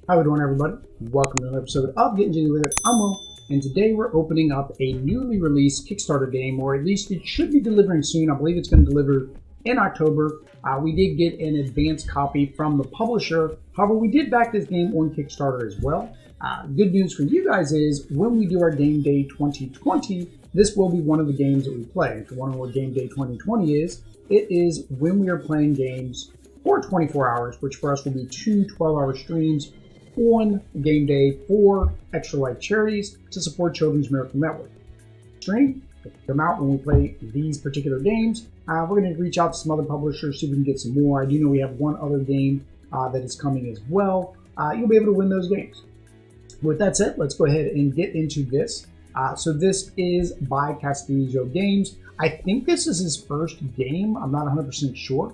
How we doing, everybody? Welcome to another episode of Getting Jiggy With It. I'm Will, and today we're opening up a newly released Kickstarter game, or at least it should be delivering soon. I believe it's going to deliver in October. We did get an advanced copy from the publisher. However, we did back this game on Kickstarter as well. Good news for you guys is when we do our Game Day 2020, this will be one of the games that we play. If you wonder what Game Day 2020 is, it is when we are playing games for 24 hours, which for us will be two 12-hour streams on game day for Extra Life charities to support Children's Miracle Network. Stream come out when we play these particular games. We're going to reach out to some other publishers, see if we can get some more. I do know we have one other game that is coming as well. You'll be able to win those games. With that said, let's go ahead and get into this. So this is by Castillo Games. I think this is his first game. I'm not 100% sure.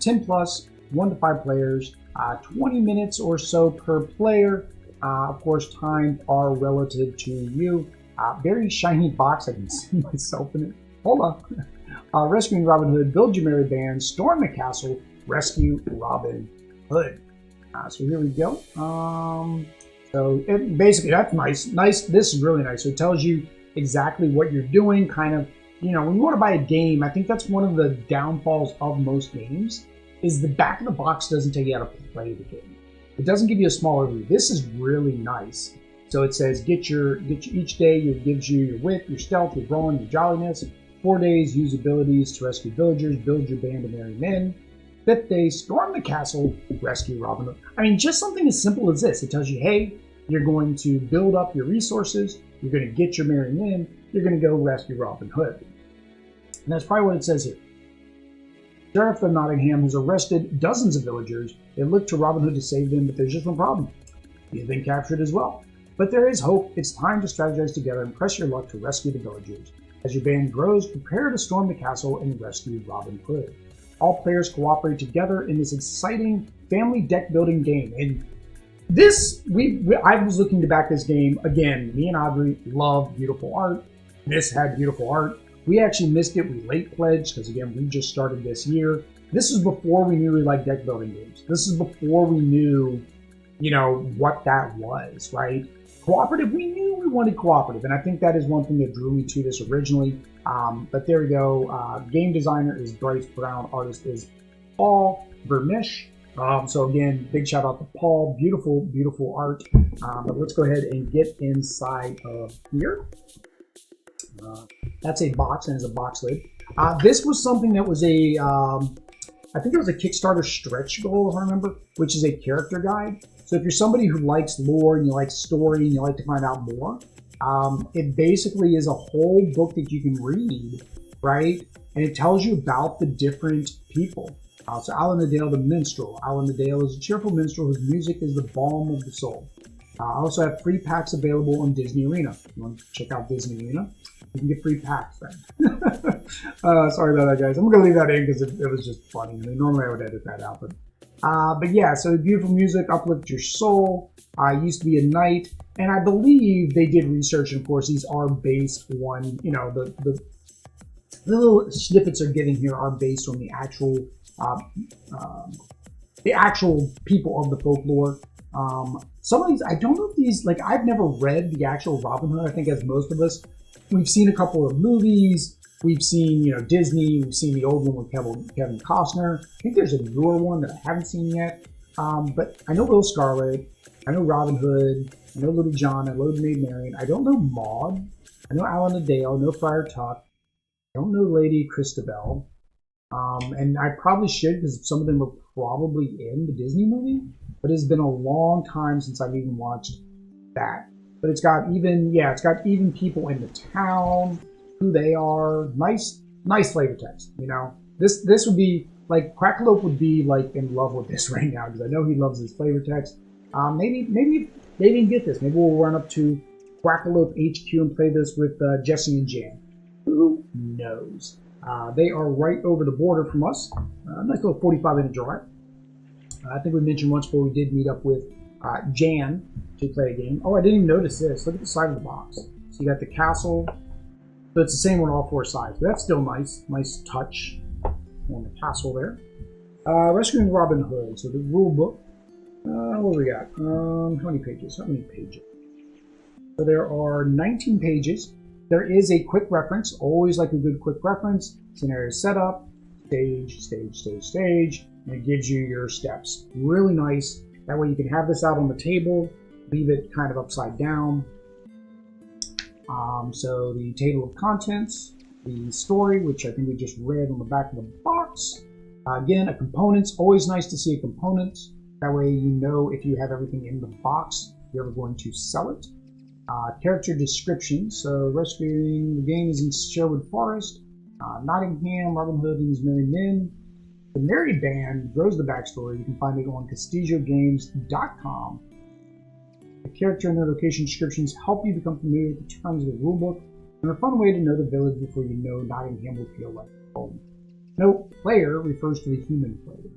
10 plus, 1 to 5 players. 20 minutes or so per player. Of course, times are relative to you. Very shiny box. I can see myself in it. Hold on. Rescuing Robin Hood, build your merry band, storm the castle, rescue Robin Hood. So here we go. Basically, that's nice. This is really nice. So it tells you exactly what you're doing. Kind of, when you want to buy a game, I think that's one of the downfalls of most games. Is the back of the box doesn't tell you how to play the game. It doesn't give you a small overview. This is really nice. So it says get your each day. It gives you your wit, your stealth, your brawn, your jolliness. 4 days, use abilities to rescue villagers, build your band of merry men. 5th day, storm the castle, rescue Robin Hood. I mean, just something as simple as this. It tells you, hey, you're going to build up your resources. You're going to get your merry men. You're going to go rescue Robin Hood. And that's probably what it says here. Sheriff of Nottingham has arrested dozens of villagers. They look to Robin Hood to save them, but there's just one problem. He's been captured as well. But there is hope. It's time to strategize together and press your luck to rescue the villagers. As your band grows, prepare to storm the castle and rescue Robin Hood. All players cooperate together in this exciting family deck building game. And this, I was looking to back this game. Again, me and Audrey love beautiful art. This had beautiful art. We actually missed it. We late pledged because, again, we just started this year. This is before we knew we liked deck building games. This is before we knew, what that was, right? Cooperative, we knew we wanted cooperative, and I think that is one thing that drew me to this originally. But there we go. Game designer is Bryce Brown. Artist is Paul Vermish. So again, big shout out to Paul. Beautiful, beautiful art. But let's go ahead and get inside of here. That's a box, and it's a box lid. This was something that was I think it was a Kickstarter stretch goal, if I remember, which is a character guide. So if you're somebody who likes lore and you like story and you like to find out more, it basically is a whole book that you can read, right? And it tells you about the different people. So Alan the Dale, the minstrel. Alan the Dale is a cheerful minstrel whose music is the balm of the soul. I also have free packs available on Disney Arena. If you want to check out Disney Arena, you can get free packs then. Sorry about that, guys. I'm going to leave that in because it was just funny. I mean, normally I would edit that out. But yeah, so beautiful music, uplift your soul. Used to be a knight. And I believe they did research. And of course, these are based on, the little snippets they're getting here are based on the actual people of the folklore. Some of these, I don't know if these, I've never read the actual Robin Hood. I think as most of us, we've seen a couple of movies. We've seen, Disney. We've seen the old one with Kevin Costner. I think there's a newer one that I haven't seen yet. But I know Will Scarlet. I know Robin Hood. I know Little John. I know Maid Marian. I don't know Maud. I know Alan the Dale. I know Friar Tuck. I don't know Lady Christabel. And I probably should because some of them were probably in the Disney movie. But it's been a long time since I've even watched that. But it's got even people in the town, who they are. Nice flavor text. This would be Crackalope would be in love with this right now because I know he loves his flavor text. Maybe they didn't get this. Maybe we'll run up to Crackalope HQ and play this with Jesse and Jan. Who knows? They are right over the border from us. Nice little 45-minute drive. I think we mentioned once before we did meet up with Jan to play a game. Oh, I didn't even notice this. Look at the side of the box. So you got the castle. So it's the same on all 4 sides. But that's still nice. Nice touch on the castle there. Rescuing Robin Hood. So the rule book. What we got? How many pages? How many pages? So there are 19 pages. There is a quick reference. Always like a good quick reference. Scenario setup, stage, stage, stage, stage, and it gives you your steps. Really nice. That way you can have this out on the table, leave it kind of upside down. So the table of contents, the story, which I think we just read on the back of the box. Again, a component's always nice to see a component. That way you know if you have everything in the box, you're ever going to sell it. Character description. So rescuing the game is in Sherwood Forest, Nottingham, Robin Hood and his merry men. The merry band grows the backstory. You can find it on CastilloGames.com. The character and their location descriptions help you become familiar with the terms of the rulebook and are a fun way to know the village before you know Nottingham will feel like home. Note, player refers to the human player.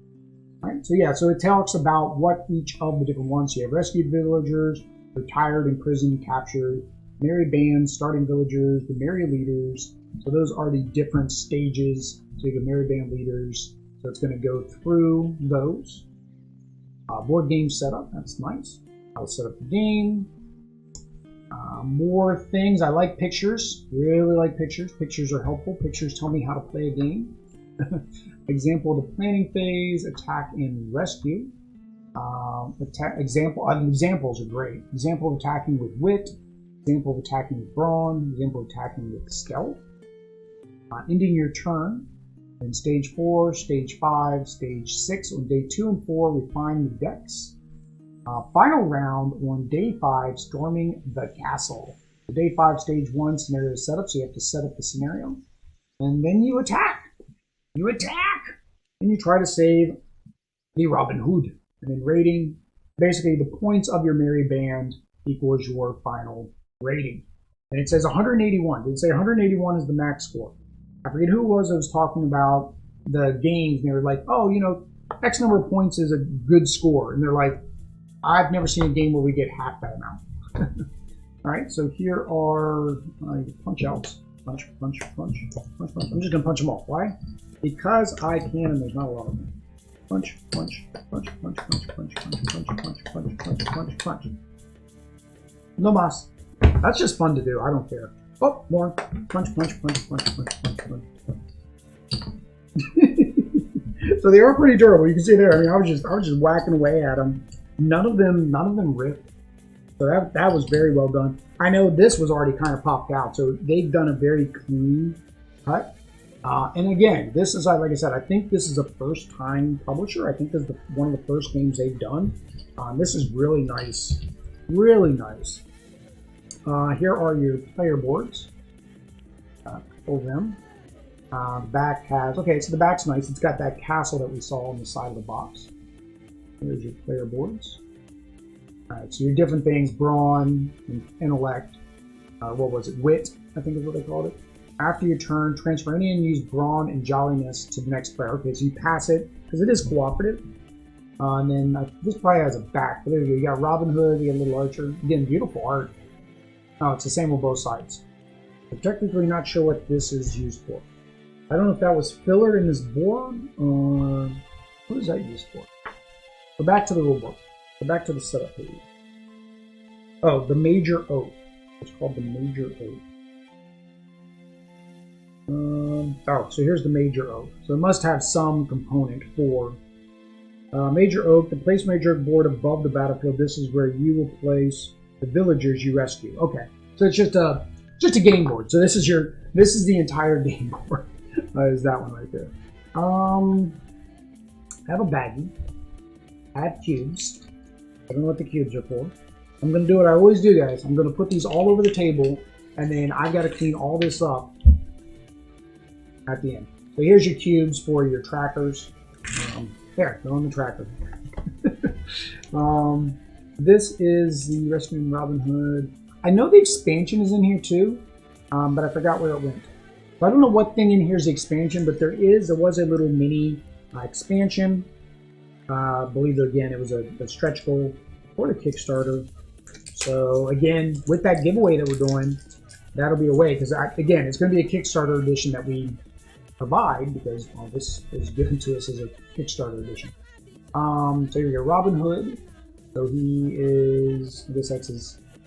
Right? So yeah, so it talks about what each of the different ones. So you have rescued villagers, retired, imprisoned, captured, merry bands, starting villagers, the merry leaders. So those are the different stages. So you have merry band leaders. So it's going to go through those. Board game setup, that's nice. I'll set up the game. More things. I like pictures. Really like pictures. Pictures are helpful. Pictures tell me how to play a game. Example of the planning phase, attack and rescue. Examples are great. Example of attacking with wit. Example of attacking with brawn. Example of attacking with stealth. Ending your turn. In stage 4, stage 5, stage 6. On day 2 and 4, refine the decks. Final round on day 5, storming the castle. So day 5, stage 1, scenario setup. So you have to set up the scenario. And then you attack. You attack! And you try to save the Robin Hood. And then rating, basically the points of your merry band equals your final rating. And it says 181. Did it say 181 is the max score? I forget who it was that was talking about the games. And they were like, oh, you know, X number of points is a good score. And they're like, I've never seen a game where we get half that amount. All right, so here are punch outs. Punch, punch, punch, punch, punch. I'm just gonna punch them all. Why? Because I can, and there's not a lot of them. Punch, punch, punch, punch, punch, punch, punch, punch, punch, punch, punch, punch, punch. No mas. That's just fun to do. I don't care. Oh, more. Punch, punch, punch, punch, punch, punch, punch, punch. So they are pretty durable. You can see there. I mean, I was just whacking away at them. None of them ripped. So that was very well done. I know this was already kind of popped out, so they've done a very clean cut. And again, this is, like I said, I think this is a first-time publisher. I think this is one of the first games they've done. This is really nice. Really nice. Here are your player boards. Pull them. Back has, okay, so the back's nice. It's got that castle that we saw on the side of the box. Here's your player boards. Alright, so your different things, brawn, intellect, what was it, wit, I think is what they called it. After your turn, transfer any unused brawn and jolliness to the next player. Okay, so you pass it, because it is cooperative. And then this probably has a back, but there you go. You got Robin Hood, you got a little archer. Again, beautiful art. Oh, it's the same on both sides. I'm technically not sure what this is used for. I don't know if that was filler in this board, or what is that used for? Go back to the rulebook. Go back to the setup page. Oh, the major oath. It's called the major oath. Oh, so here's the major oath. So it must have some component for major oath. To place major oath board above the battlefield, this is where you will place the villagers you rescue. Okay, so it's just a game board. So this is the entire game board. Is that one right there? I have a baggie. I have cubes. I don't know what the cubes are for. I'm going to do what I always do, guys. I'm going to put these all over the table, and then I've got to clean all this up at the end. So here's your cubes for your trackers. There, they're on the tracker. This is the Rescuing Robin Hood. I know the expansion is in here too, but I forgot where it went. So I don't know what thing in here is the expansion, but there was a little mini expansion. I believe again it was a stretch goal for the Kickstarter. So again, with that giveaway that we're doing, that'll be away because again it's going to be a Kickstarter edition that we provide because this is given to us as a Kickstarter edition. So you got Robin Hood. So he is, I guess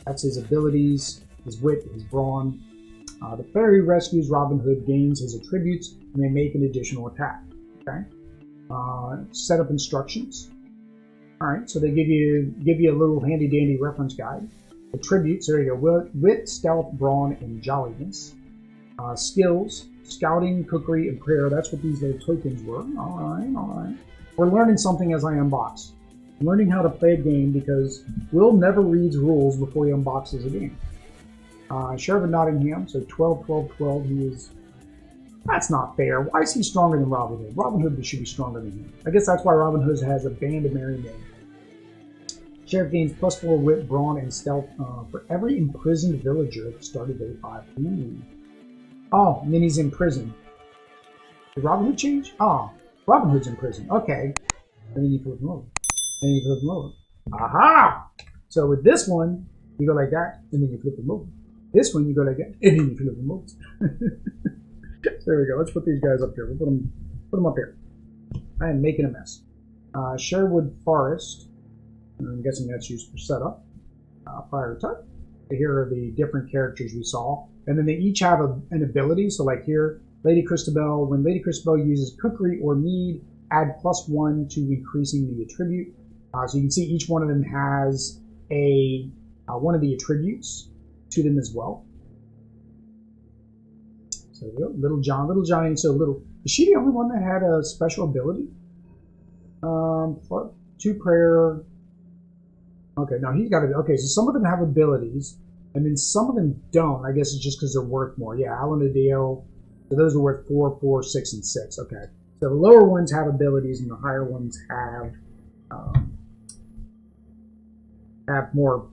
that's his abilities, his wit, his brawn. The player who rescues Robin Hood gains his attributes and may make an additional attack. Okay. Setup instructions. All right, so they give you a little handy dandy reference guide. Attributes, there you go. Wit, stealth, brawn, and jolliness. Skills, scouting, cookery, and prayer. That's what these little tokens were. All right. We're learning something as I unbox. I'm learning how to play a game because Will never reads rules before he unboxes a game. Sheriff of Nottingham, so 12, 12, 12. He is. That's not fair. Why is he stronger than Robin Hood? Robin Hood should be stronger than him. I guess that's why Robin Hood has a band of merry men. Sheriff gains +4 wit, brawn, and stealth for every imprisoned villager at the start of day 5. Ooh. Oh, and then he's in prison. Did Robin Hood change? Oh, Robin Hood's in prison. Okay. And then you flip him over. And you flip him over. Aha! So with this one, you go like that, and then you flip him over. This one, you go like that, and then you flip him over. There we go. Let's put these guys up here. We'll put them up here. I am making a mess. Sherwood Forest. I'm guessing that's used for setup. Fire type. Here are the different characters we saw. And then they each have an ability. So like here, Lady Christabel. When Lady Christabel uses cookery or mead, add +1 to increasing the attribute. So you can see each one of them has one of the attributes to them as well. So Little Johnny. So little. Is she the only one that had a special ability? 2 prayer. Okay, no, he's got it. Okay, so some of them have abilities, and then some of them don't. I guess it's just because they're worth more. Yeah, Alan Adeo. So those are worth 4, 4, 6, and 6. Okay, so the lower ones have abilities, and the higher ones have more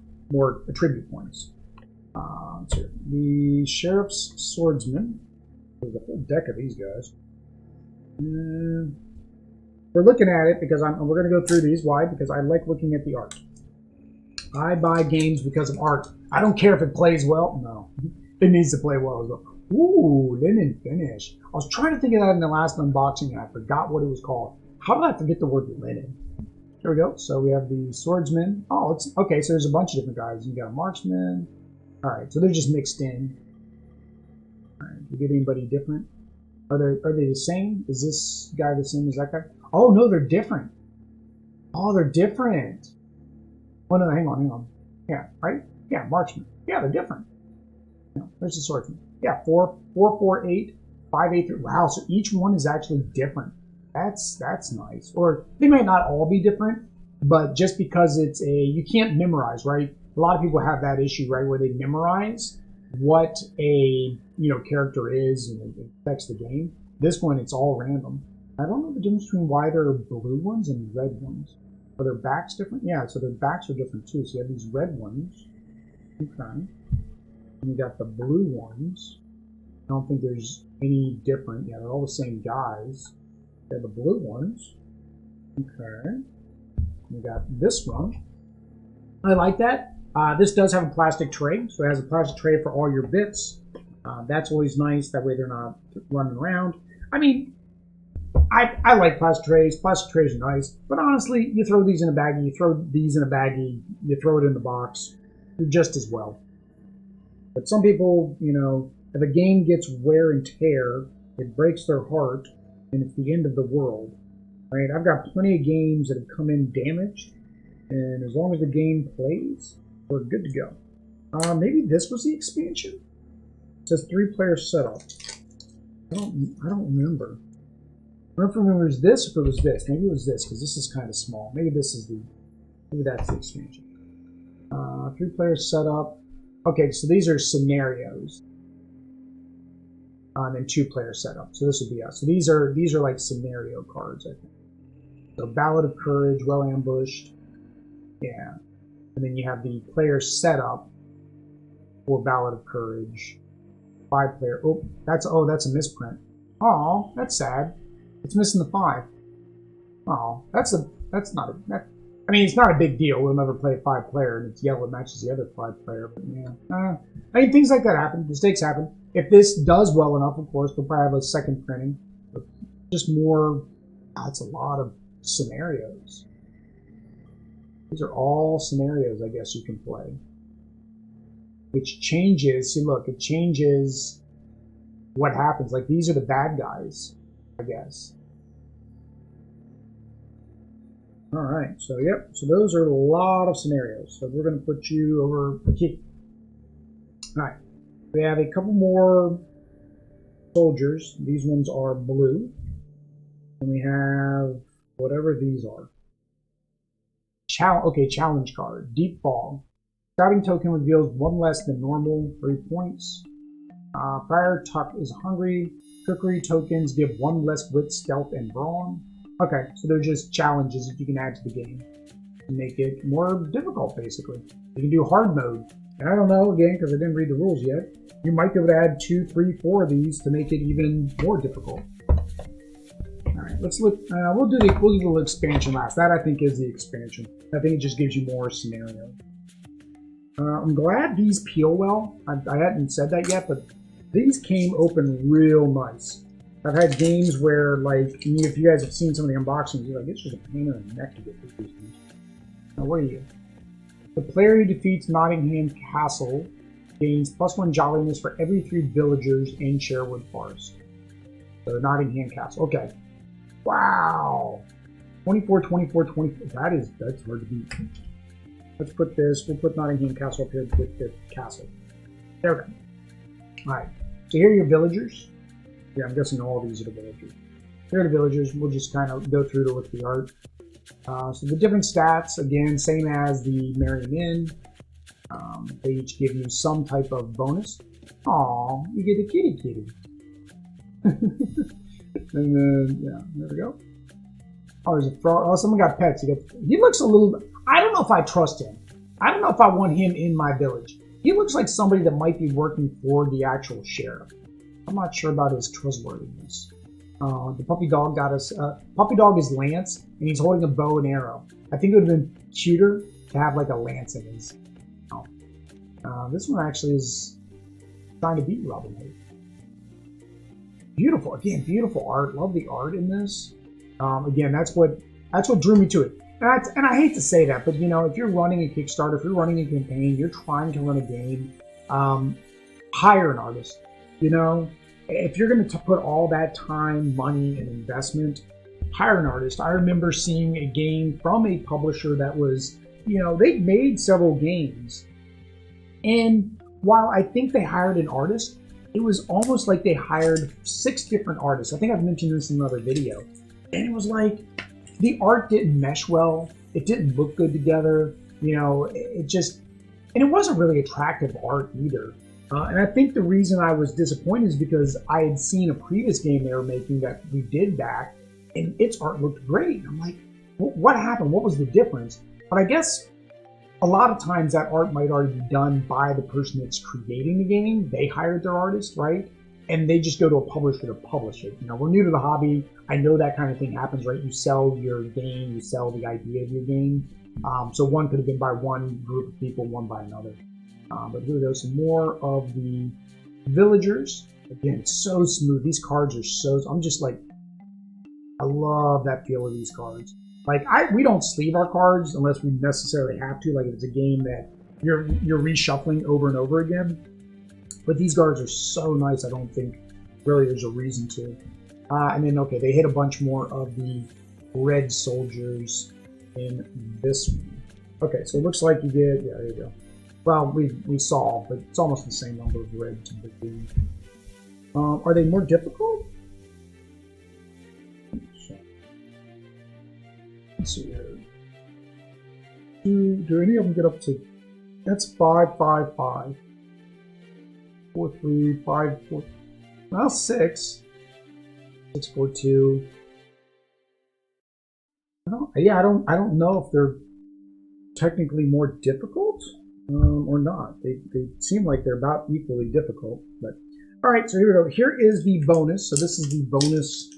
attribute points. So the Sheriff's Swordsman. There's a whole deck of these guys. We're looking at it because we're going to go through these. Why? Because I like looking at the art. I buy games because of art. I don't care if it plays well. No, it needs to play well as well. Ooh, linen finish. I was trying to think of that in the last unboxing, and I forgot what it was called. How did I forget the word linen? There we go. So we have the Swordsman. Oh, it's okay. So there's a bunch of different guys. You got a Marksman. All right, so they're just mixed in. All right, do you get anybody different? Are they the same? Is this guy the same as that guy? Oh no, they're different. Oh, they're different. Oh no, hang on. Yeah, right? Yeah, Marksman. Yeah, they're different. No, there's the Swordsman. Yeah, 4, 4, 4, 8, 5, 8, 3. Wow, so each one is actually different. That's nice. Or they might not all be different, but just because you can't memorize, right? A lot of people have that issue, right, where they memorize what a character is and it affects the game. This one, it's all random. I don't know the difference between why there are blue ones and red ones. Are their backs different? Yeah, so their backs are different too. So you have these red ones. Okay. And you got the blue ones. I don't think there's any different. Yeah, they're all the same guys. You have the blue ones. Okay. You got this one. I like that. This does have a plastic tray. So it has a plastic tray for all your bits. That's always nice. That way they're not running around. I mean, I like plastic trays. Plastic trays are nice. But honestly, you throw these in a baggie, you throw these in a baggie, you throw it in the box, you're just as well. But some people, if a game gets wear and tear, it breaks their heart, and it's the end of the world. Right? I've got plenty of games that have come in damaged, and as long as the game plays, we're good to go. Maybe this was the expansion? It says 3-player setup. I don't remember. I don't remember if it was this or if it was this. Maybe it was this, because this is kind of small. Maybe that's the expansion. 3-player setup. Okay, so these are scenarios. And then 2-player setup. So this would be us. So these are like scenario cards, I think. So Ballad of Courage, Well Ambushed. Yeah. And then you have the player setup for Ballad of Courage. 5-player. Oh, that's a misprint. Oh, that's sad. It's missing the 5. Oh, it's not a big deal. We'll never play a 5-player, and it's yellow. It matches the other 5-player. But yeah, I mean, things like that happen. Mistakes happen. If this does well enough, of course, we'll probably have a second printing. But just more. It's a lot of scenarios. These are all scenarios, I guess, you can play. Which changes, see look, it changes what happens. Like these are the bad guys, I guess. All right, so yep, so those are a lot of scenarios. So we're going to put you over here. All right, we have a couple more soldiers. These ones are blue. And we have whatever these are. Challenge card. Deep Fog. Scouting token reveals 1 less than normal, 3 points. Friar Tuck is hungry. Cookery tokens give 1 less wit, stealth, and brawn. Okay, so they're just challenges that you can add to the game to make it more difficult, basically. You can do hard mode. And I don't know, again, because I didn't read the rules yet. You might be able to add 2, 3, 4 of these to make it even more difficult. All right, let's look. We'll do the little expansion last. That I think is the expansion. I think it just gives you more scenario. I'm glad these peel well. I hadn't said that yet, but these came open real nice. I've had games where, like, if you guys have seen some of the unboxings, you're like, it's just a pain in the neck to get through these things. Now, what are you? The player who defeats Nottingham Castle gains +1 jolliness for every 3 villagers in Sherwood Forest. So Nottingham Castle. Okay. Wow. 24, 24, 24. That's hard to beat. Let's put this. We'll put Nottingham Castle up here with the castle. There we go. All right. So here are your villagers. Yeah, I'm guessing all of these are the villagers. Here are the villagers. We'll just kind of go through with the art. So the different stats, again, same as the Merry Inn. They each give you some type of bonus. Aw, you get a kitty. And then, yeah, there we go. Oh, there's a frog. Oh, someone got pets. He looks a little... I don't know if I trust him. I don't know if I want him in my village. He looks like somebody that might be working for the actual sheriff. I'm not sure about his trustworthiness. The puppy dog got us... puppy dog is Lance, and he's holding a bow and arrow. I think it would have been cuter to have like a lance in his... Oh. This one actually is trying to beat Robin Hood. Beautiful. Again, beautiful art. Love the art in this. Again, that's what drew me to it. And I hate to say that, but you know, if you're running a Kickstarter, if you're running a campaign, you're trying to run a game, hire an artist. You know, if you're going to put all that time, money, and investment, hire an artist. I remember seeing a game from a publisher that was, you know, they made several games. And while I think they hired an artist, it was almost like they hired 6 different artists. I think I've mentioned this in another video. And it was like, the art didn't mesh well. It didn't look good together. You know, it just, and it wasn't really attractive art either. And I think the reason I was disappointed is because I had seen a previous game they were making that we did back, and its art looked great. I'm like, what happened? What was the difference? But I guess a lot of times that art might already be done by the person that's creating the game. They hired their artist, right? And they just go to a publisher to publish it. You know, we're new to the hobby. I know that kind of thing happens, right? You sell your game, you sell the idea of your game. So one could have been by one group of people, one by another. But here we go, some more of the villagers. Again, it's so smooth. These cards are so, I'm just like, I love that feel of these cards. Like, we don't sleeve our cards unless we necessarily have to. Like, if it's a game that you're reshuffling over and over again. But these cards are so nice, I don't think really there's a reason to. And then, okay, they hit a bunch more of the red soldiers in this one. Okay, so it looks like you get, yeah, there you go. Well, we saw, but it's almost the same number of red to the green. Are they more difficult? Let's see here. Do any of them get up to, that's 5, 5, 5. 4, 3, 5, 4. Well, 6. 6, 4, 2. I don't know if they're technically more difficult or not. They seem like they're about equally difficult. But all right, so here we go. Here is the bonus. So this is the bonus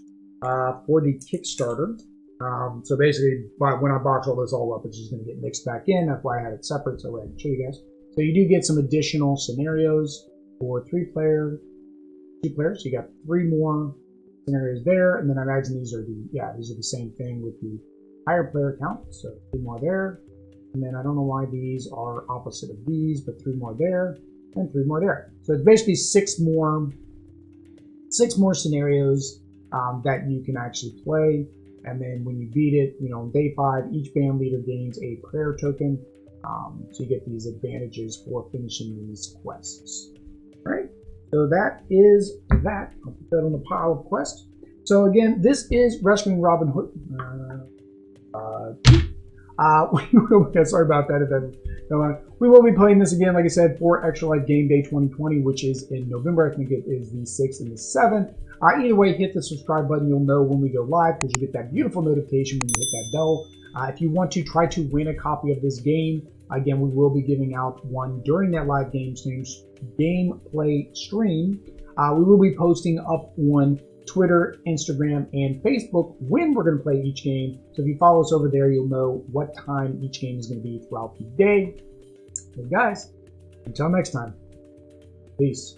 for the Kickstarter. So basically, when I box all this all up, it's just going to get mixed back in. That's why I had it separate, so I can show you guys. So you do get some additional scenarios for 3 players, 2 players. So you got 3 more scenarios there, and then I imagine these are the same thing with the higher player count. So 2 more there, And then I don't know why these are opposite of these, but 3 more there and 3 more there. So it's basically 6 more scenarios that you can actually play. And then when you beat it, you know, on day 5, each band leader gains a prayer token. So you get these advantages for finishing these quests. All right, so that is that. I'll put that on the pile of quests. So again, this is Rescuing Robin Hood. Sorry about that. We will be playing this again, like I said, for Extra Life Game Day 2020, which is in November. I think it is the 6th and the 7th. Either way, hit the subscribe button. You'll know when we go live because you get that beautiful notification when you hit that bell. If you want to try to win a copy of this game, again, we will be giving out one during that live gameplay stream. We will be posting up on Twitter, Instagram, and Facebook when we're going to play each game. So if you follow us over there, you'll know what time each game is going to be throughout the day. Hey guys, until next time, peace.